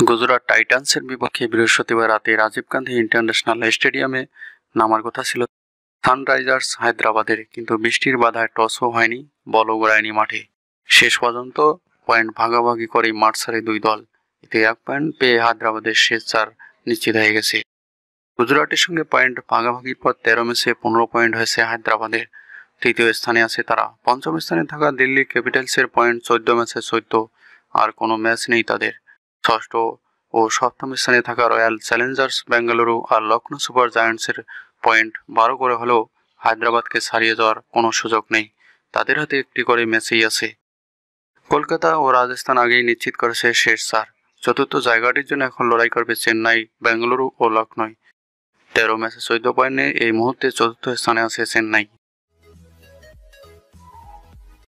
গুজরাট টাইটান্সের বিপক্ষে বৃহস্পতিবার রাতে রাজীব গান্ধী ইন্টারন্যাশনাল স্টেডিয়ামে নামার কথা ছিল সানরাইজার্স হায়দ্রাবাদের, কিন্তু বৃষ্টির বাধায় টসও হয়নি, বলও গড়ায়নি মাঠে। শেষ পর্যন্ত পয়েন্ট ভাগাভাগি করে মাঠ ছাড়ে দুই দল। এতে 1 পয়েন্ট পেয়ে হায়দ্রাবাদের শেষ 4 নিশ্চিত হয়ে গেছে। গুজরাটের সঙ্গে পয়েন্ট ভাগাভাগির পর 13 ম্যাচে 15 পয়েন্ট হয়েছে হায়দ্রাবাদের। তৃতীয় স্থানে আছে তারা। পঞ্চম স্থানে থাকা দিল্লি ক্যাপিটালসের পয়েন্ট 14 ম্যাচে 14, আর কোনো ম্যাচ নেই তাদের। ষষ্ঠ ও সপ্তম স্থানে থাকা রয়্যাল চ্যালেঞ্জার্স বেঙ্গালুরু আর লখনৌ সুপার জায়ান্টসের পয়েন্ট 12 করে হলেও হায়দ্রাবাদকে ছাড়িয়ে যাওয়ার কোনো সুযোগ নেই। তাদের হাতে একটি করে ম্যাচই আছে। কলকাতা ও রাজস্থান আগেই নিশ্চিত করেছে শেষ 4। চতুর্থ জায়গাটির জন্য এখন লড়াই করবে চেন্নাই, বেঙ্গালুরু ও লখনৌ। 13 ম্যাচে 14 পয়েন্ট নিয়ে এই মুহূর্তে চতুর্থ স্থানে আছে চেন্নাই।